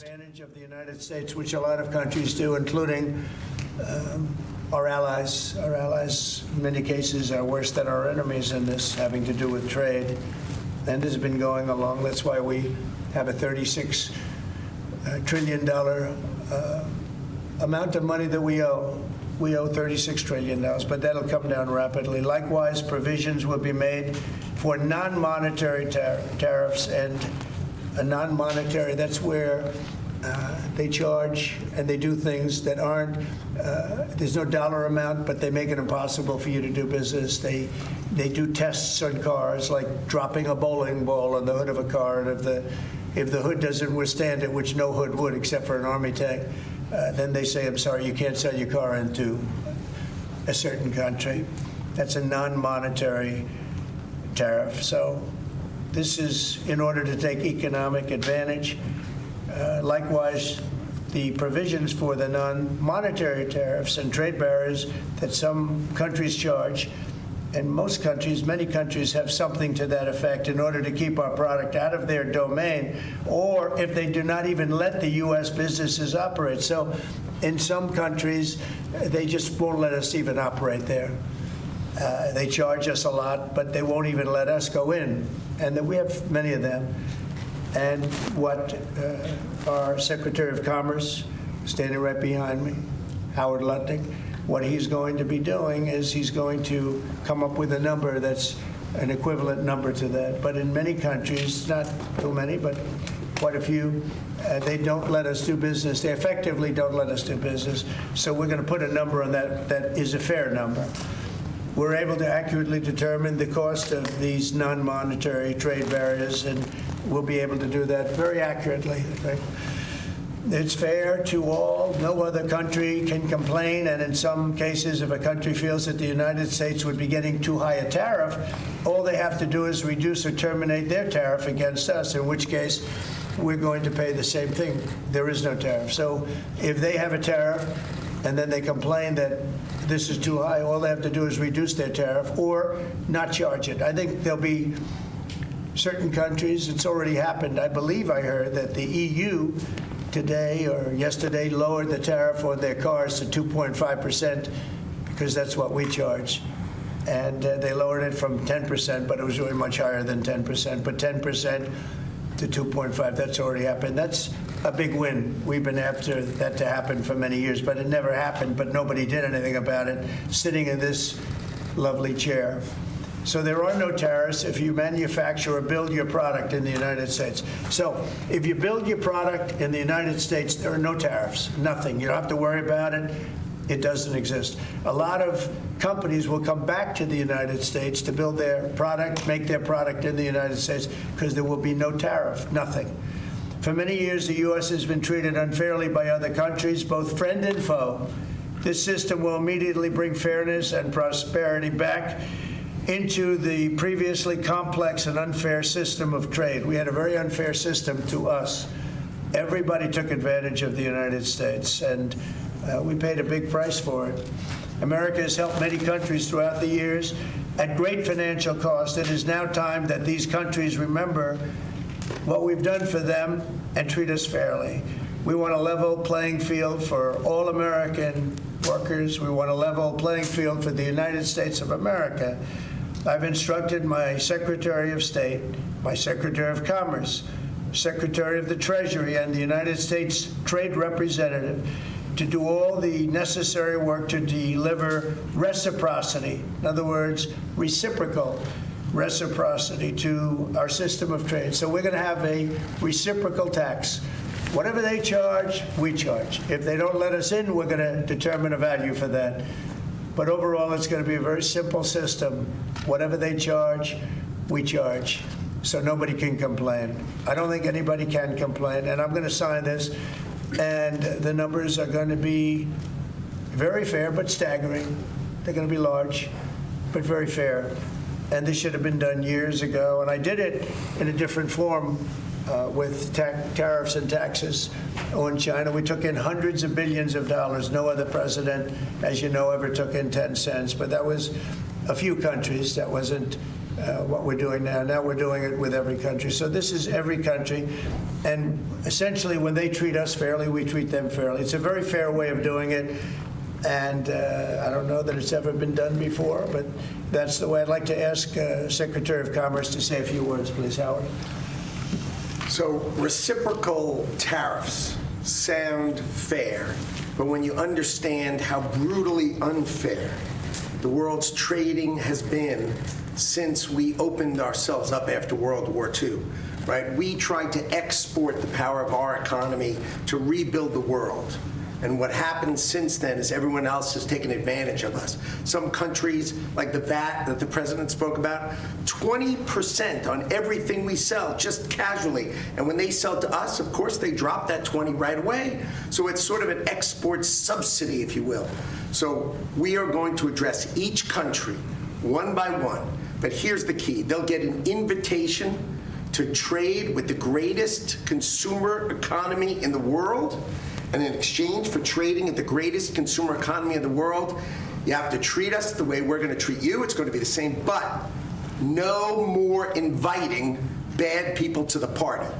Advantage of the United States, which a lot of countries do, including our allies. Our allies, in many cases, are worse than our enemies in this, having to do with trade. And this has been going along. That's why we have a $36 trillion amount of money that we owe. We owe $36 trillion, but that'll come down rapidly. Likewise, provisions will be made for non-monetary tariffs, and a non-monetary, that's where they charge and they do things that aren't, there's no dollar amount, but they make it impossible for you to do business. They do tests on cars, like dropping a bowling ball on the hood of a car, and if the hood doesn't withstand it, which no hood would except for an army tank, then they say, I'm sorry, you can't sell your car into a certain country. That's a non-monetary tariff. So this is in order to take economic advantage. Likewise, the provisions for the non-monetary tariffs and trade barriers that some countries charge, and most countries, many countries have something to that effect in order to keep our product out of their domain, or if they do not even let the U.S. businesses operate. So in some countries, they just won't let us even operate there. They charge us a lot, but they won't even let us go in. And we have many of them. And what our Secretary of Commerce, standing right behind me, Howard Lutnick, what he's going to be doing is he's going to come up with a number that's an equivalent number to that. But in many countries, not too many, but quite a few, they don't let us do business. They effectively don't let us do business. So we're going to put a number on that that is a fair number. We're able to accurately determine the cost of these non-monetary trade barriers, and we'll be able to do that very accurately. Okay? It's fair to all. No other country can complain, and in some cases, if a country feels that the United States would be getting too high a tariff, all they have to do is reduce or terminate their tariff against us, in which case we're going to pay the same thing. There is no tariff. So if they have a tariff and then they complain that this is too high, all they have to do is reduce their tariff or not charge it. I think there'll be certain countries, it's already happened. I believe I heard that the EU today or yesterday lowered the tariff on their cars to 2.5% because that's what we charge. And they lowered it from 10%, but it was really much higher than 10%. But 10% to 2.5, that's already happened. That's a big win. We've been after that to happen for many years, but it never happened, but nobody did anything about it, sitting in this lovely chair. So there are no tariffs if you manufacture or build your product in the United States. So if you build your product in the United States, there are no tariffs, nothing. You don't have to worry about it. It doesn't exist. A lot of companies will come back to the United States to build their product, make their product in the United States, because there will be no tariff, nothing. For many years, the U.S. has been treated unfairly by other countries, both friend and foe. This system will immediately bring fairness and prosperity back into the previously complex and unfair system of trade. We had a very unfair system to us. Everybody took advantage of the United States, and we paid a big price for it. America has helped many countries throughout the years at great financial cost. It is now time that these countries remember what we've done for them and treat us fairly. We want a level playing field for all American workers. We want a level playing field for the United States of America. I've instructed my Secretary of State, my Secretary of Commerce, Secretary of the Treasury, and the United States Trade Representative to do all the necessary work to deliver reciprocity, in other words, reciprocal reciprocity to our system of trade. So we're going to have a reciprocal tax. Whatever they charge, we charge. If they don't let us in, we're going to determine a value for that. But overall, it's going to be a very simple system. Whatever they charge, we charge. So nobody can complain. I don't think anybody can complain. And I'm going to sign this. And the numbers are going to be very fair, but staggering. They're going to be large, but very fair. And this should have been done years ago. And I did it in a different form with tariffs and taxes on China. We took in hundreds of billions of dollars. No other president, as you know, ever took in 10 cents. But that was a few countries. That wasn't what we're doing now. Now we're doing it with every country. So this is every country. And essentially, when they treat us fairly, we treat them fairly. It's a very fair way of doing it. And I don't know that it's ever been done before, but that's the way. I'd like to ask Secretary of Commerce to say a few words, please, Howard. So reciprocal tariffs sound fair, but when you understand how brutally unfair the world's trading has been since we opened ourselves up after World War II, right? We tried to export the power of our economy to rebuild the world. And what happened since then is everyone else has taken advantage of us. Some countries, like the VAT that the president spoke about, 20% on everything we sell, just casually. And when they sell to us, of course, they drop that 20 right away. So it's sort of an export subsidy, if you will. So we are going to address each country one by one. But here's the key. They'll get an invitation to trade with the greatest consumer economy in the world. And in exchange for trading at the greatest consumer economy in the world, you have to treat us the way we're going to treat you. It's going to be the same, but no more inviting bad people to the party.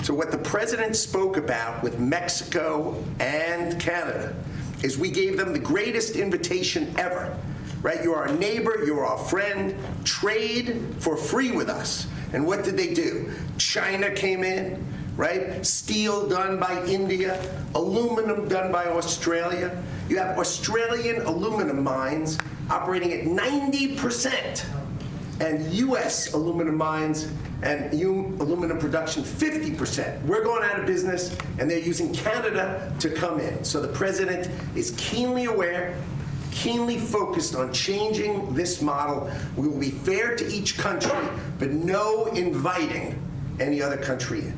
So what the president spoke about with Mexico and Canada is we gave them the greatest invitation ever, right? You're our neighbor, you're our friend, trade for free with us. And what did they do? China came in, right? Steel done by India, aluminum done by Australia. You have Australian aluminum mines operating at 90%, and U.S. aluminum mines and aluminum production 50%. We're going out of business, and they're using Canada to come in. So the president is keenly aware, keenly focused on changing this model. We will be fair to each country, but no inviting any other country in.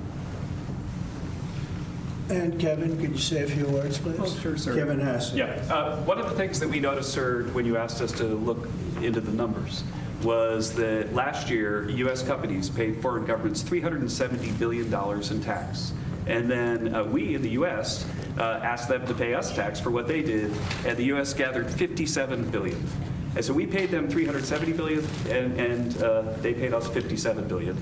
And Kevin, could you say a few words, please? Oh, sure, sir. Kevin Hassel. Yeah. One of the things that we noticed, sir, when you asked us to look into the numbers was that last year, U.S. companies paid foreign governments $370 billion in tax. And then we in the U.S. Asked them to pay us tax for what they did, and the U.S. gathered $57 billion. And so we paid them $370 billion, and they paid us $57 billion.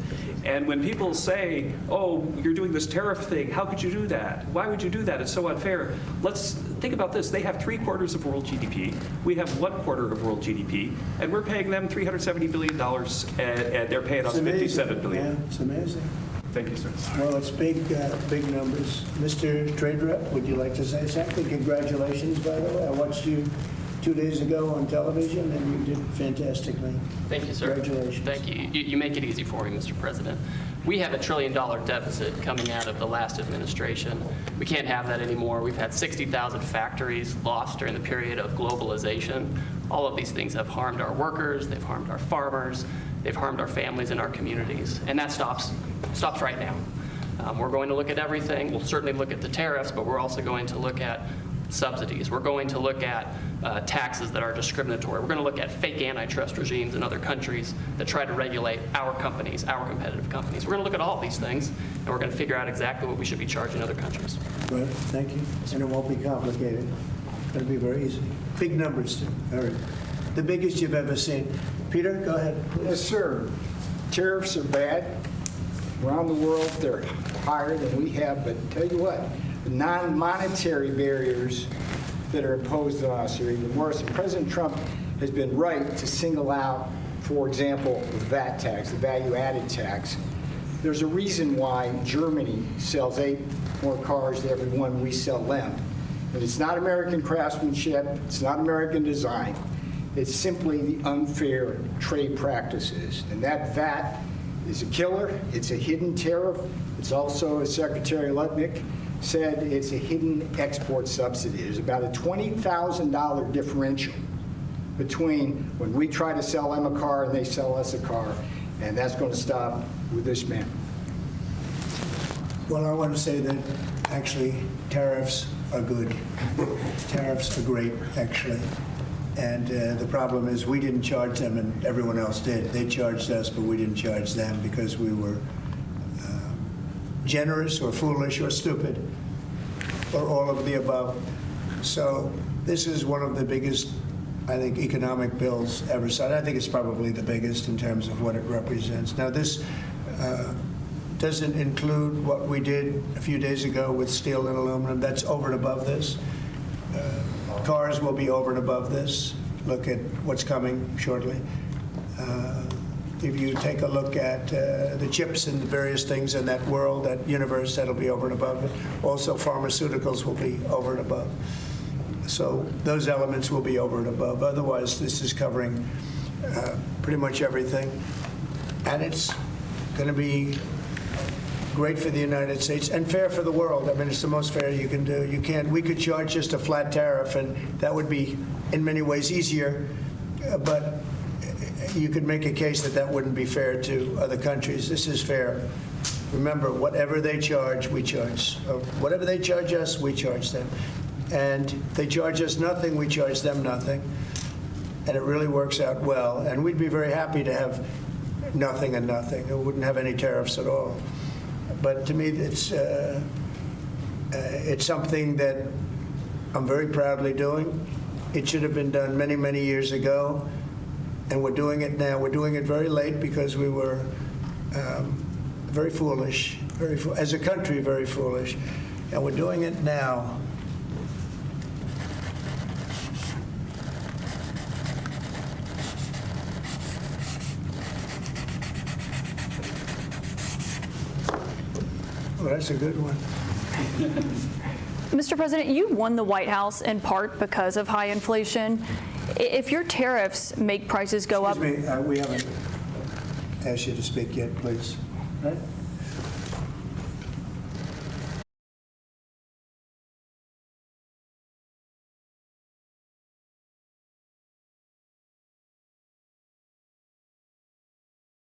And when people say, oh, you're doing this tariff thing, how could you do that? Why would you do that? It's so unfair. Let's think about this. They have 3/4 of world GDP. We have 1/4 of world GDP, and we're paying them $370 billion, and they're paying us $57 billion. Yeah, it's amazing. Thank you, sir. Well, it's big numbers. Mr. Trade Rep, would you like to say something? Congratulations, by the way. I watched you 2 days ago on television, and you did fantastically. Thank you, sir. Congratulations. Thank you. You make it easy for me, Mr. President. We have $1 trillion deficit coming out of the last administration. We can't have that anymore. We've had 60,000 factories lost during the period of globalization. All of these things have harmed our workers, they've harmed our farmers, they've harmed our families and our communities, and that stops right now. We're going to look at everything. We'll certainly look at the tariffs, but we're also going to look at subsidies. We're going to look at taxes that are discriminatory. We're going to look at fake antitrust regimes in other countries that try to regulate our companies, our competitive companies. We're going to look at all these things, and we're going to figure out exactly what we should be charging other countries. Good, thank you. And it won't be complicated. It'll be very easy. Big numbers, too. All right. The biggest you've ever seen. Peter, go ahead, please. Yes, sir. Tariffs are bad. Around the world, they're higher than we have, but tell you what, the non-monetary barriers that are imposed on us are even worse. And President Trump has been right to single out, for example, the VAT tax, the value-added tax. There's a reason why Germany sells 8 more cars to every one we sell them. And it's not American craftsmanship, it's not American design. It's simply the unfair trade practices. And that VAT is a killer. It's a hidden tariff. It's also, as Secretary Lutnick said, it's a hidden export subsidy. There's about a $20,000 differential between when we try to sell them a car and they sell us a car, and that's going to stop with this man. Well, I want to say that actually tariffs are good. Tariffs are great, actually. And the problem is we didn't charge them and everyone else did. They charged us, but we didn't charge them because we were generous or foolish or stupid or all of the above. So this is one of the biggest I think, economic bills ever signed. I think it's probably the biggest in terms of what it represents. Now, this doesn't include what we did a few days ago with steel and aluminum. That's over and above this. Cars will be over and above this. Look at what's coming shortly. If you take a look at the chips and the various things in that world, that universe, that'll be over and above it. Also, pharmaceuticals will be over and above. So those elements will be over and above. Otherwise, this is covering pretty much everything. And it's going to be great for the United States and fair for the world. I mean, it's the most fair you can do. We could charge just a flat tariff, and that would be in many ways easier, but you could make a case that that wouldn't be fair to other countries. This is fair. Remember, whatever they charge, we charge. Whatever they charge us, we charge them. And they charge us nothing, we charge them nothing. And it really works out well. And we'd be very happy to have nothing and nothing. We wouldn't have any tariffs at all. But to me, it's something that I'm very proudly doing. It should have been done many, many years ago. And we're doing it now. We're doing it very late because we were very foolish, as a country, very foolish. And we're doing it now. Well, that's a good one. Mr. President, you won the White House in part because of high inflation. If your tariffs make prices go up... Excuse me, we haven't asked you to speak yet, please. Right?